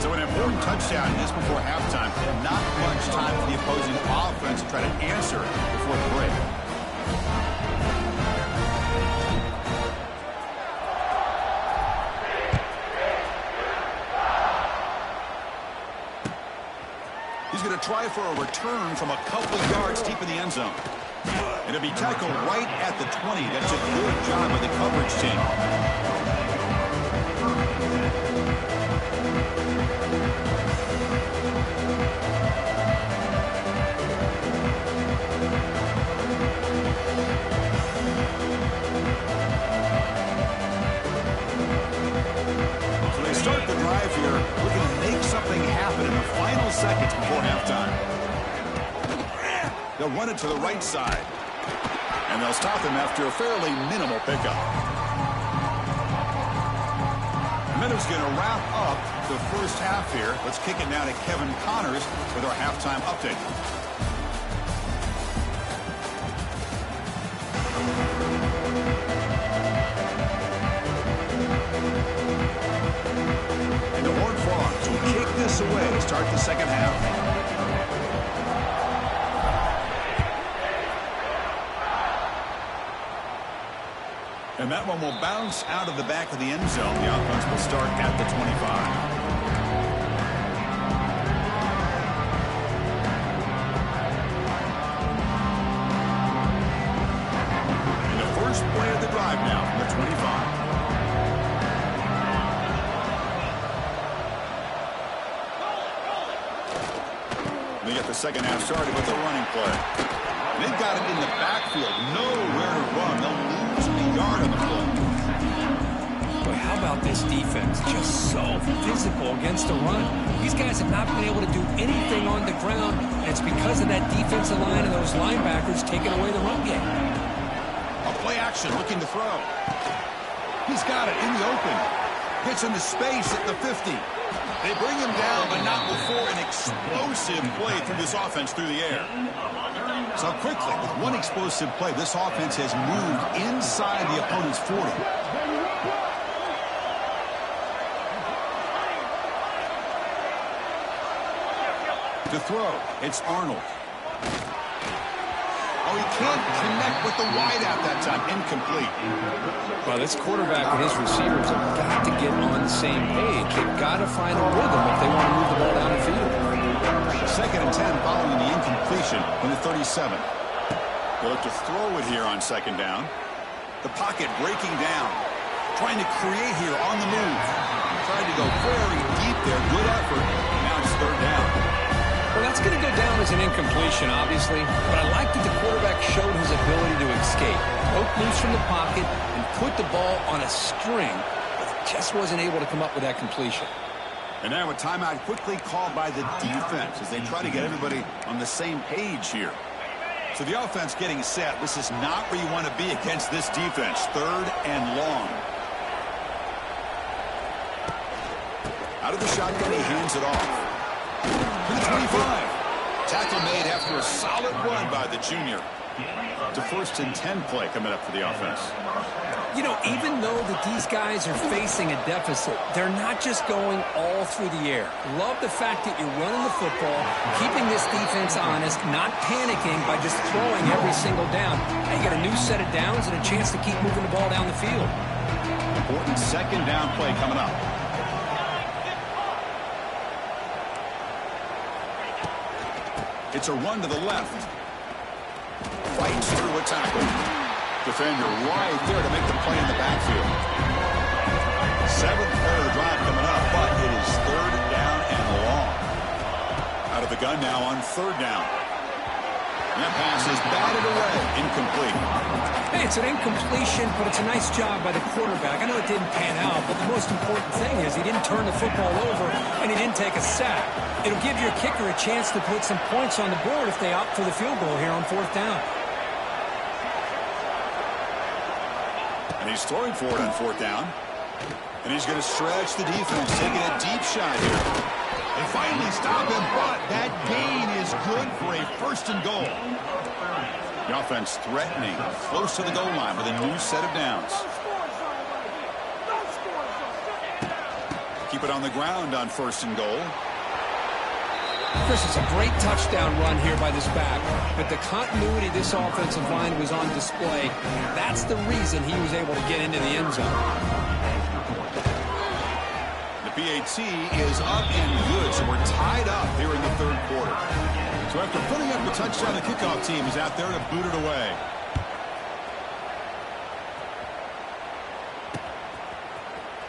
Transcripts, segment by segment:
So an important touchdown just before halftime. Not much time for the opposing offense to try to answer before the break. He's going to try for a return from a couple of yards deep in the end zone. It'll be tackled right at the 20. That's a good job by the coverage team. So they start the drive here, looking to make something happen in the final seconds before halftime. They'll run it to the right side. And they'll stop him after a fairly minimal pickup. And then it's going to wrap up the first half here. Let's kick it now to Kevin Connors with our halftime update. And the Horned Frogs will kick this away to start the second half. And that one will bounce out of the back of the end zone. The offense will start at the 25. And the first play of the drive now from the 25. They get the second half started with a running play. They've got it in the backfield. Nowhere to run. They'll lose a yard on the floor. Boy, how about this defense? Just so physical against the run. These guys have not been able to do anything on the ground, and it's because of that defensive line and those linebackers taking away the run game. A play action, looking to throw. He's got it in the open. Gets into space at the 50. They bring him down, but not before an explosive play through this offense through the air. So quickly, with one explosive play, this offense has moved inside the opponent's 40. To throw, it's Arnold. Oh, he can't connect with the wideout that time. Incomplete. Well, this quarterback and his receivers have got to get on the same page. They've got to find a rhythm if they want to move the ball down the field. 2nd and 10 following the incompletion from the 37. They'll look to throw it here on 2nd down. The pocket breaking down. Trying to create here on the move. Trying to go very deep there. Good effort. Now it's 3rd down. Well, that's going to go down as an incompletion, obviously. But I like that the quarterback showed his ability to escape. Broke loose from the pocket and put the ball on a string. But just wasn't able to come up with that completion. And now a timeout quickly called by the defense as they try to get everybody on the same page here. So the offense getting set. This is not where you want to be against this defense. 3rd and long. Out of the shotgun, he hands it off. To the 25. Tackle made after a solid run by the junior. To 1st and 10 play coming up for the offense. You know, even though that these guys are facing a deficit, they're not just going all through the air. Love the fact that you're running the football, keeping this defense honest, not panicking by just throwing every single down. Now you got a new set of downs and a chance to keep moving the ball down the field. Important 2nd down play coming up. It's a run to the left. Fights through a tackle. Defender right there to make the play in the backfield. 7th play of the drive coming up, but it is 3rd down and long. Out of the gun now on 3rd down. And that pass is batted away. Incomplete. Hey, it's an incompletion, but it's a nice job by the quarterback. I know it didn't pan out, but the most important thing is he didn't turn the football over and he didn't take a sack. It'll give your kicker a chance to put some points on the board if they opt for the field goal here on 4th down. And he's throwing for it on 4th down. And he's going to stretch the defense, taking a deep shot here. They finally stop him, but that gain is good for a 1st and goal. The offense threatening, close to the goal line with a new set of downs. keep it on the ground on 1st and goal. Chris, it's a great touchdown run here by this back, but the continuity of this offensive line was on display. That's the reason he was able to get into the end zone. The PAT is up and good, so we're tied up here in the 3rd quarter. So after putting up the touchdown, the kickoff team is out there to boot it away.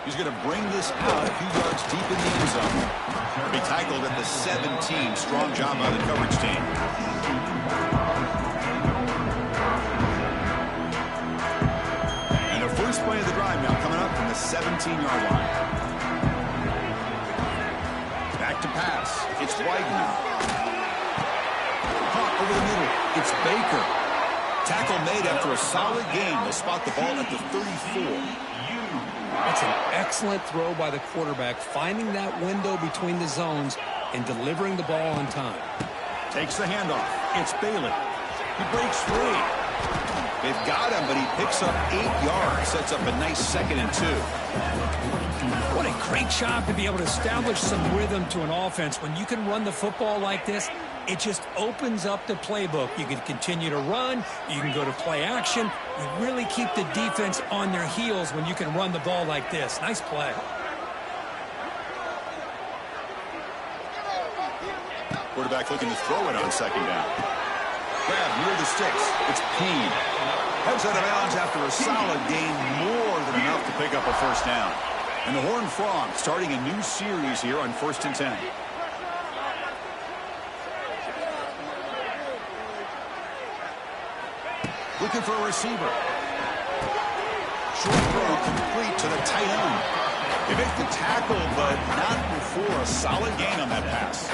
He's going to bring this out a few yards deep in the end zone. He'll be tackled at the 17. Strong job by the coverage team. And the first play of the drive now coming up from the 17-yard line. Back to pass. It's Weidman. Caught over the middle. It's Baker. Tackle made after a solid gain. They'll spot the ball at the 34. That's an excellent throw by the quarterback, finding that window between the zones and delivering the ball on time. Takes the handoff. It's Bailey. He breaks free. They've got him, but he picks up 8 yards. Sets up a nice 2nd and 2. What a great job to be able to establish some rhythm to an offense. When you can run the football like this, it just opens up the playbook. You can continue to run. You can go to play action. You really keep the defense on their heels when you can run the ball like this. Nice play. Quarterback looking to throw it on 2nd down. Grab near the sticks. It's Peen. Heads out of bounds after a solid gain, more than enough to pick up a 1st down. And the Horned Frogs starting a new series here on 1st and 10. Looking for a receiver. Short throw complete to the tight end. They make the tackle, but not before a solid gain on that pass.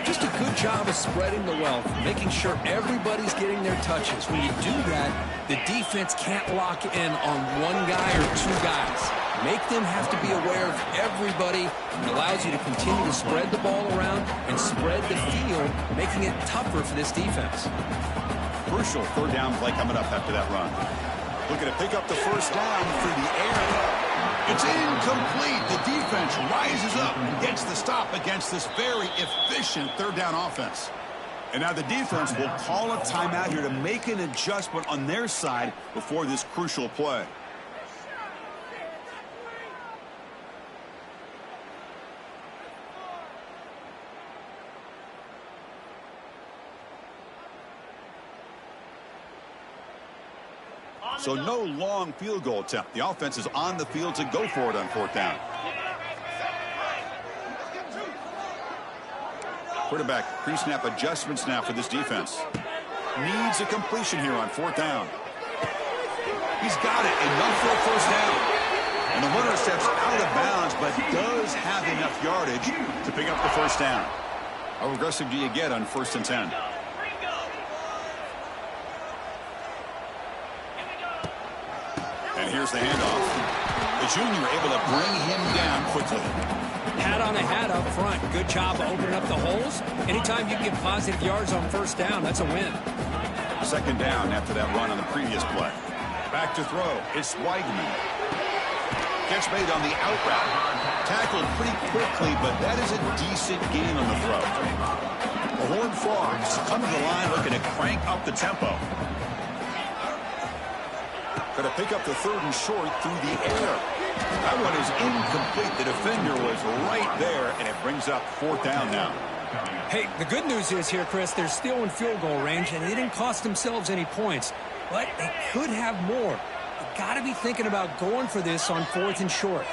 Just a good job of spreading the wealth, making sure everybody's getting their touches. When you do that, the defense can't lock in on one guy or 2 guys. Make them have to be aware of everybody. It allows you to continue to spread the ball around and spread the field, making it tougher for this defense. Crucial 3rd down play coming up after that run. Looking to pick up the 1st down through the air. It's incomplete. The defense rises up and gets the stop against this very efficient 3rd down offense. And now the defense will call a timeout here to make an adjustment on their side before this crucial play. So no long field goal attempt. The offense is on the field to go for it on 4th down. Quarterback pre-snap adjustments now for this defense. Needs a completion here on 4th down. He's got it. Enough for a 1st down. And the runner steps out of bounds, but does have enough yardage to pick up the 1st down. How aggressive do you get on 1st and 10? And here's the handoff. The junior able to bring him down quickly. Hat on a hat up front. Good job opening up the holes. Anytime you get positive yards on 1st down, that's a win. 2nd down after that run on the previous play. Back to throw. It's Weidman. Catch made on the out route. Tackled pretty quickly, but that is a decent gain on the throw. The Horned Frogs come to the line looking to crank up the tempo. Going to pick up the 3rd and short through the air. That one is incomplete. The defender was right there, and it brings up 4th down now. Hey, the good news is here, Chris, they're still in field goal range, and they didn't cost themselves any points. But they could have more. You got to be thinking about going for this on 4th and short.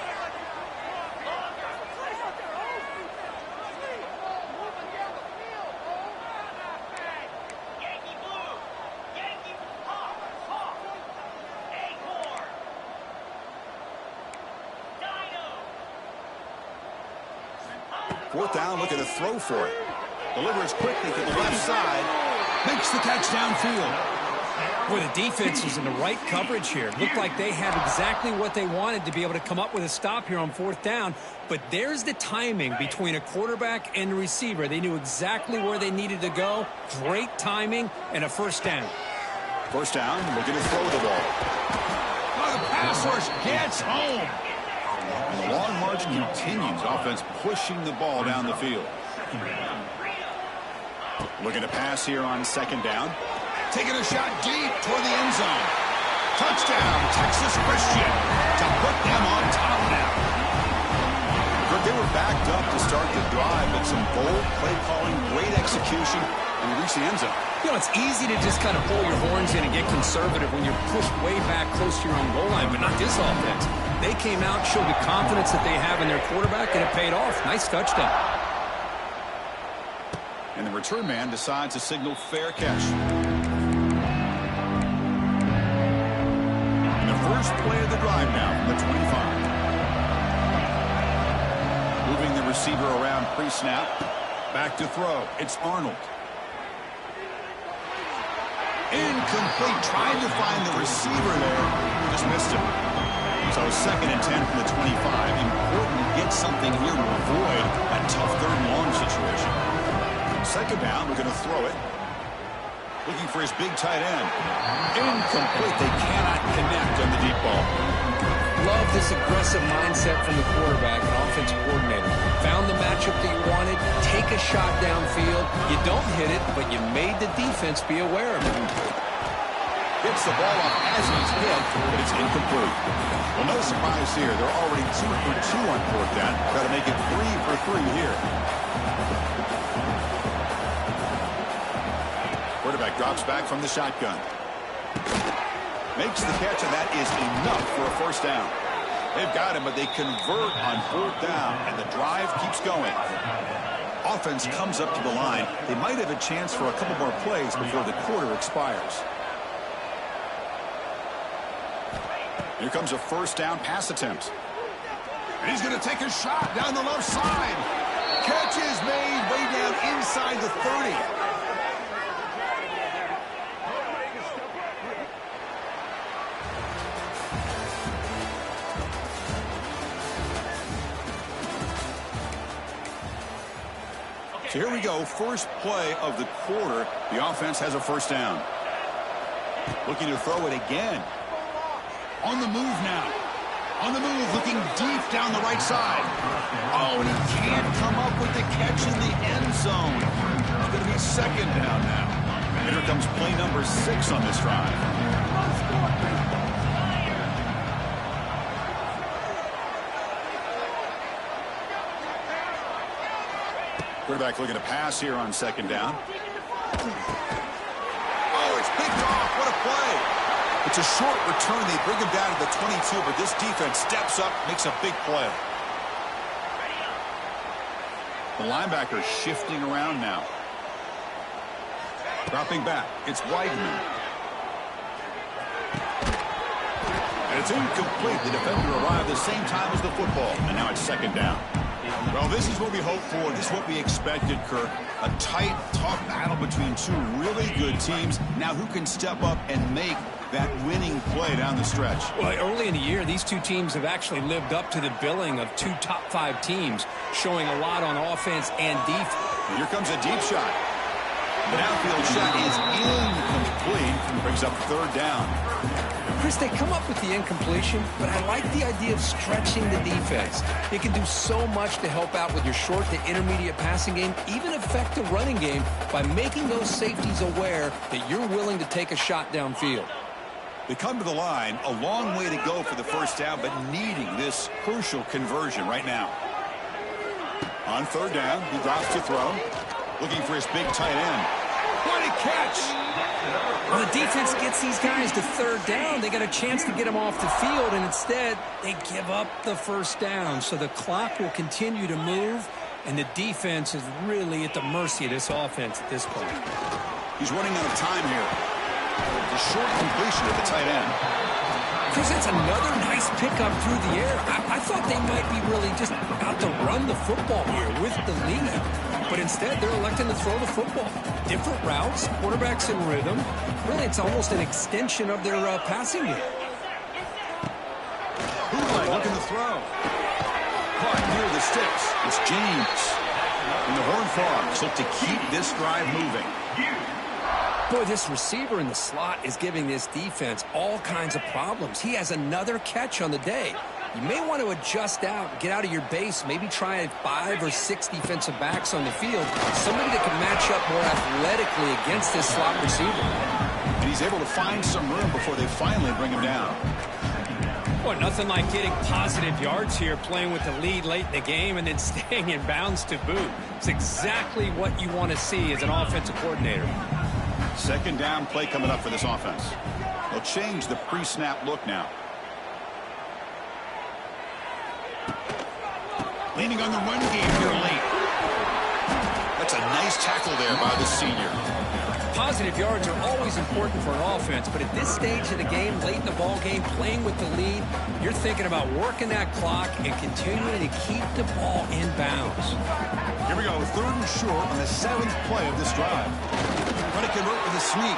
Fourth down, looking to throw for it. Delivers quickly to the left side. Makes the catch downfield. Boy, the defense was in the right coverage here. Looked like they had exactly what they wanted to be able to come up with a stop here on 4th down. But there's the timing between a quarterback and the receiver. They knew exactly where they needed to go. Great timing and a 1st down. 1st down, looking to throw the ball. Oh, the pass rush gets home. And the long margin continues. Offense pushing the ball down the field. Looking to pass here on second down. Taking a shot deep toward the end zone. Touchdown, Texas Christian, to put them on top now. But they were backed up to start the drive, but some bold play calling, great execution, and they reached the end zone. You know, it's easy to just kind of pull your horns in and get conservative when you're pushed way back close to your own goal line, but not this offense. They came out, showed the confidence that they have in their quarterback, and it paid off. Nice touchdown. And the return man decides to signal fair catch. And the first play of the drive now from the 25. Moving the receiver around pre-snap. Back to throw. It's Arnold. Incomplete. Trying to find the receiver there. Just missed him. So 2nd and 10 from the 25. Important to get something here to avoid that tough 3rd and long situation. 2nd down. We're going to throw it. Looking for his big tight end. Incomplete. They cannot connect on the deep ball. Love this aggressive mindset from the quarterback and offensive coordinator. Found the matchup that you wanted. Take a shot downfield. You don't hit it, but you made the defense be aware of it. Gets the ball off as he's hit, but it's incomplete. Well, no surprise here. They're already 2 for 2 on 4th down. Got to make it 3 for 3 here. Quarterback drops back from the shotgun. Makes the catch, and that is enough for a 1st down. They've got him, but they convert on 4th down, and the drive keeps going. Offense comes up to the line. They might have a chance for a couple more plays before the quarter expires. Here comes a 1st down pass attempt. And he's going to take a shot down the left side. Catch is made way down inside the 30. So here we go, first play of the quarter. The offense has a 1st down. Looking to throw it again. On the move now. On the move, looking deep down the right side. Oh, and he can't come up with the catch in the end zone. It's going to be 2nd down now. And here comes play number 6 on this drive. Quarterback looking to pass here on 2nd down. Oh, it's picked off. What a play. It's a short return. They bring him down to the 22, but this defense steps up, makes a big play. The linebacker shifting around now. Dropping back. It's Weidman. And it's incomplete. The defender arrived the same time as the football, and now it's 2nd down. Well, this is what we hoped for. This is what we expected, Kirk. A tight, tough battle between 2 really good teams. Now who can step up and make that winning play down the stretch? Well, early in the year, these 2 teams have actually lived up to the billing of 2 top 5 teams, showing a lot on offense and defense. And here comes a deep shot. The downfield shot is incomplete. Brings up 3rd down. Chris, they come up with the incompletion, but I like the idea of stretching the defense. It can do so much to help out with your short to intermediate passing game, even affect the running game by making those safeties aware that you're willing to take a shot downfield. They come to the line, a long way to go for the 1st down, but needing this crucial conversion right now. On 3rd down, he drops to throw, looking for his big tight end. What a catch! Well, the defense gets these guys to 3rd down. They got a chance to get them off the field, and instead they give up the 1st down. So the clock will continue to move, and the defense is really at the mercy of this offense at this point. He's running out of time here. The short completion of the tight end. Chris, that's another nice pickup through the air. I thought they might be really just out to run the football here with the lead. But instead, they're electing to throw the football. Different routes, quarterbacks in rhythm. Really, it's almost an extension of their passing game. Bootleg looking to throw. Caught near the sticks. It's James. And the Horned Frogs look to keep this drive moving. Boy, this receiver in the slot is giving this defense all kinds of problems. He has another catch on the day. you may want to adjust out, get out of your base, maybe try 5 or 6 defensive backs on the field, somebody that can match up more athletically against this slot receiver. And he's able to find some room before they finally bring him down. Well, nothing like getting positive yards here, playing with the lead late in the game and then staying in bounds to boot. It's exactly what you want to see as an offensive coordinator. Second down play coming up for this offense. They'll change the pre-snap look now. Leaning on the run game here late. That's a nice tackle there by the senior. Positive yards are always important for an offense, but at this stage of the game, late in the ball game, playing with the lead, you're thinking about working that clock and continuing to keep the ball in bounds. Here we go, 3rd and short on the 7th play of this drive. Trying to convert with a sneak.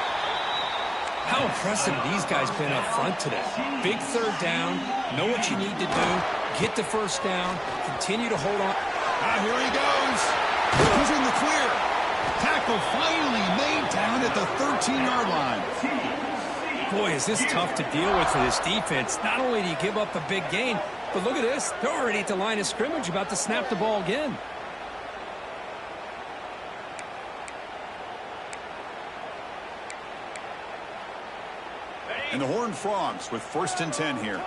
How impressive have these guys been up front today? Big 3rd down, know what you need to do, get the 1st down, continue to hold on. Here he goes. He's in the clear. Tackle finally made down at the 13-yard line. Boy, is this tough to deal with for this defense. Not only do you give up a big gain, but look at this. They're already at the line of scrimmage, about to snap the ball again. And the Horned Frogs with 1st and 10 here.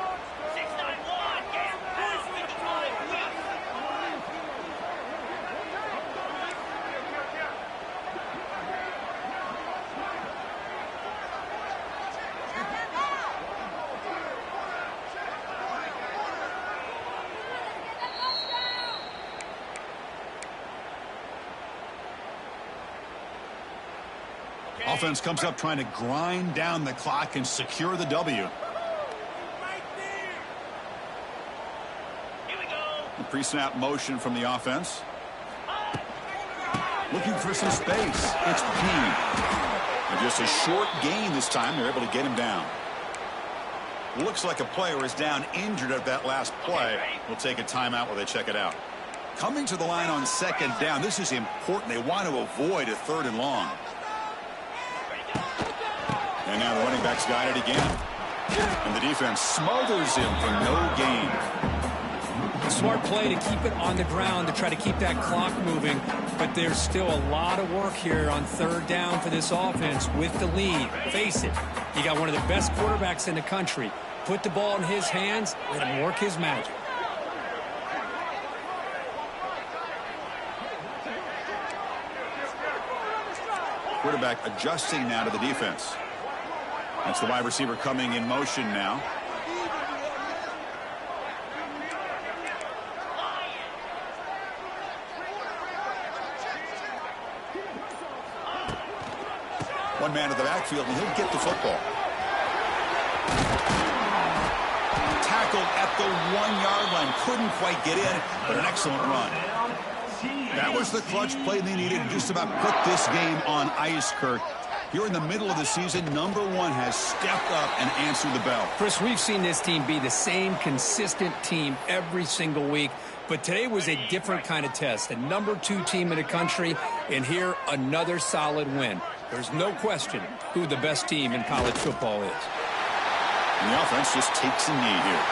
Offense comes up trying to grind down the clock and secure the W. The pre-snap motion from the offense. Looking for some space. It's Peen. And just a short gain this time. They're able to get him down. Looks like a player is down injured at that last play. We'll take a timeout while they check it out. Coming to the line on 2nd down. This is important. They want to avoid a 3rd and long. And now the running back's got it again. And the defense smothers him for no gain. A smart play to keep it on the ground to try to keep that clock moving. But there's still a lot of work here on 3rd down for this offense with the lead. Face it, you got one of the best quarterbacks in the country. Put the ball in his hands, let him work his magic. Quarterback adjusting now to the defense. That's the wide receiver coming in motion now. One man to the backfield, and he'll get the football. Tackled at the 1-yard line. Couldn't quite get in, but an excellent run. That was the clutch play they needed to just about put this game on ice, Kirk. Here in the middle of the season, number 1 has stepped up and answered the bell. Chris, we've seen this team be the same consistent team every single week, but today was a different kind of test. The number 2 team in the country, and here another solid win. There's no question who the best team in college football is. And the offense just takes a knee here.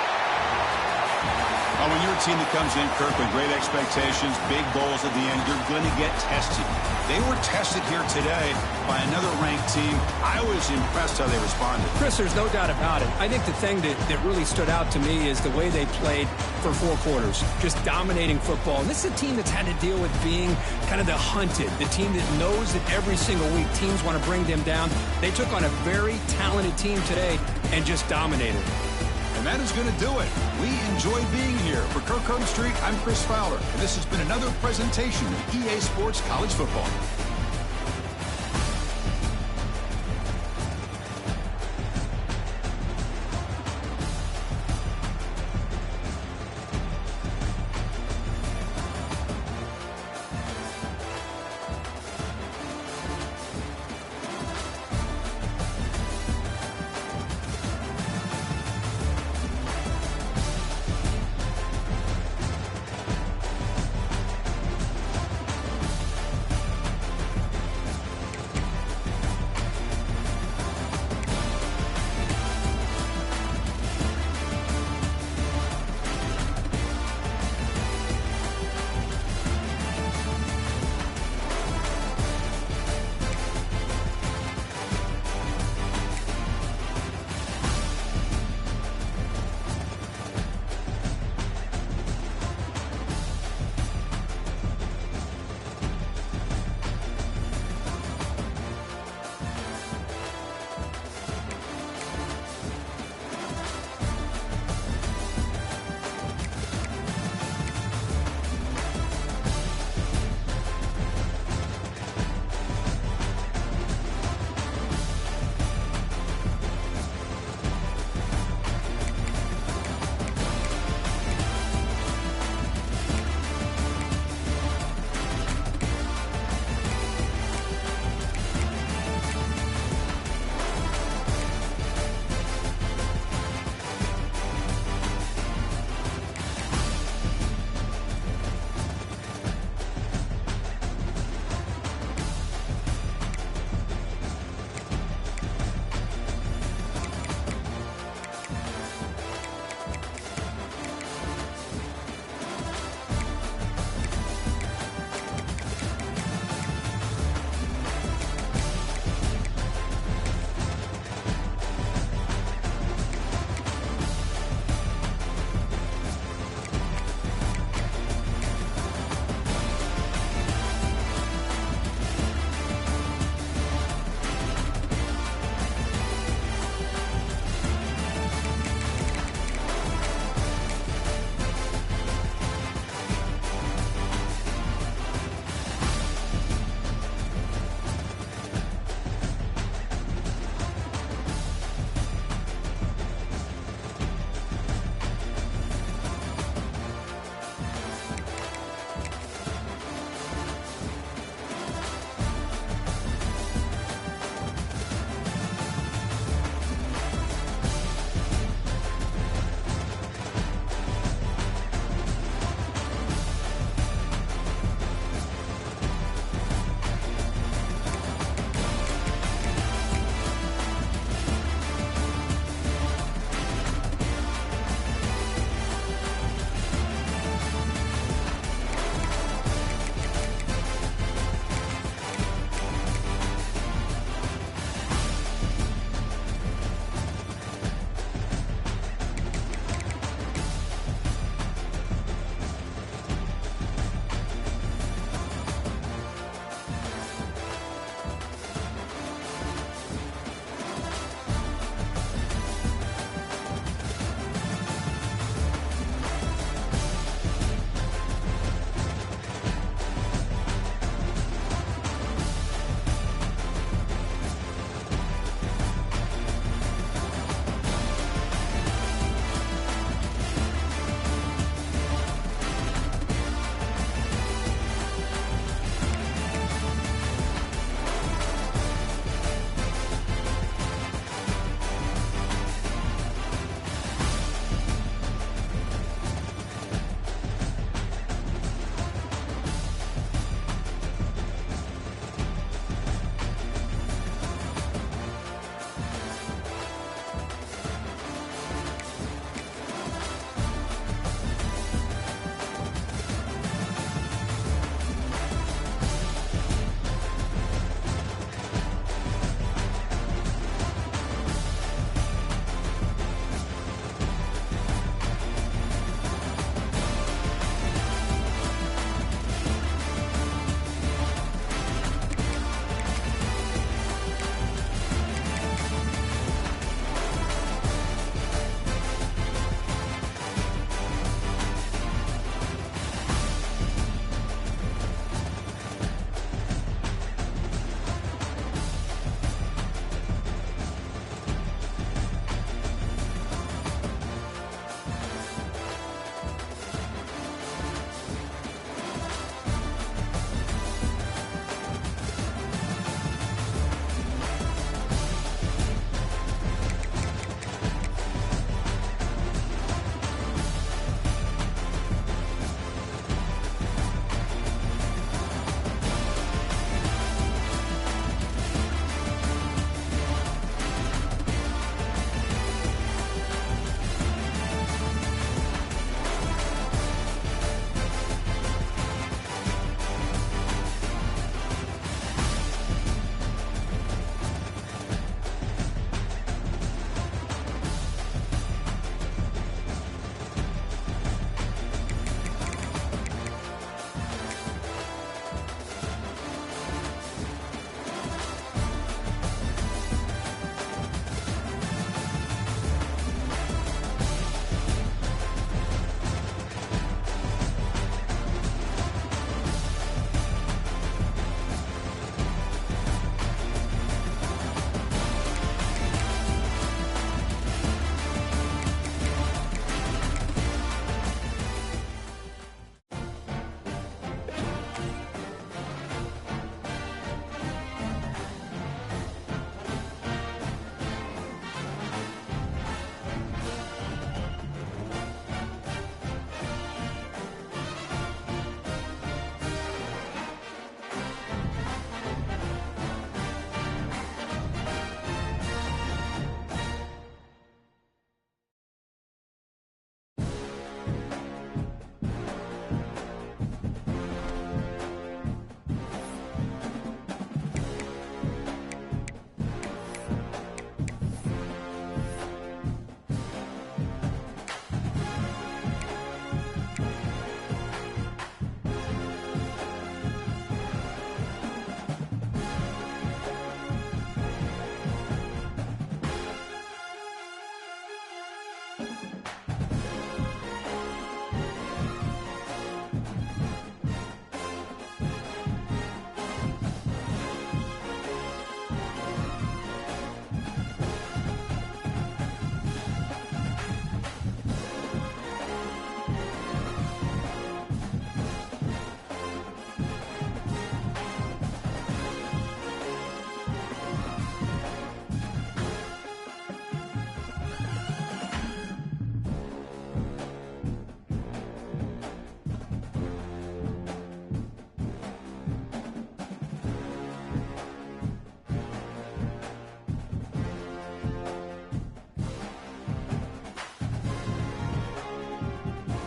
Oh, when you're a team that comes in, Kirk, with great expectations, big goals at the end, you're going to get tested. They were tested here today by another ranked team. I was impressed how they responded. Chris, there's no doubt about it. I think the thing that really stood out to me is the way they played for 4 quarters, just dominating football. And this is a team that's had to deal with being kind of the hunted, the team that knows that every single week teams want to bring them down. They took on a very talented team today and just dominated. And that is going to do it. We enjoy being here. For Kirk Street, I'm Chris Fowler. And this has been another presentation of EA Sports College Football.